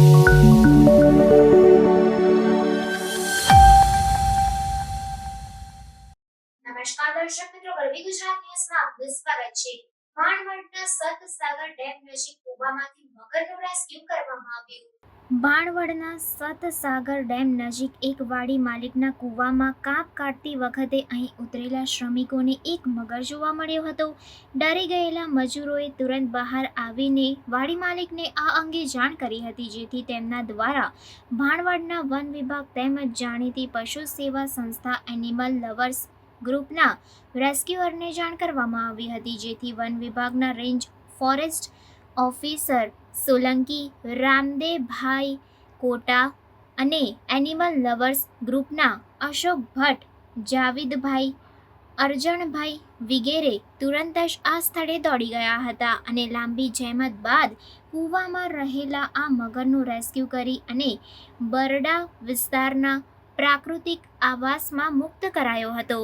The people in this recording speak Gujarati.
નમસ્કાર દર્શક મિત્રો, ગરવી ગુજરાત ન્યૂઝમાં આપનું સ્વાગત છે। ભાણવડના સતસાગર ડેમ નજીક કૂવામાંથી મગરનું રેસ્ક્યુ કરવામાં આવ્યું। ભાણવડના સતસાગર ડેમ નજીક એક વાડી માલિકના કૂવામાં કાપ કાઢતી વખતે અહીં ઉતરેલા શ્રમિકોને એક મગર જોવા મળ્યો હતો। ડરી ગયેલા મજૂરોએ તુરંત બહાર આવીને વાડી માલિકને આ અંગે જાણ કરી હતી, જેથી તેમના દ્વારા ભાણવડના વન વિભાગ તેમજ જાણીતી પશુ સેવા સંસ્થા એનિમલ લવર્સ ગ્રુપના રેસ્ક્યુઅરને જાણ કરવામાં આવી હતી, જેથી વન વિભાગના range forest officer Solanki Ramdebhai Kota અને એનિમલ લવર્સ ગ્રુપના અશોક ભટ્ટ, જાવીદભાઈ, અરજણભાઈ વિગેરે તુરંત જ આ સ્થળે દોડી ગયા હતા અને લાંબી જહેમત બાદ કૂવામાં રહેલા આ મગરનું રેસ્ક્યુ કરી અને બરડા વિસ્તારના પ્રાકૃતિક આવાસમાં મુક્ત કરાયો હતો।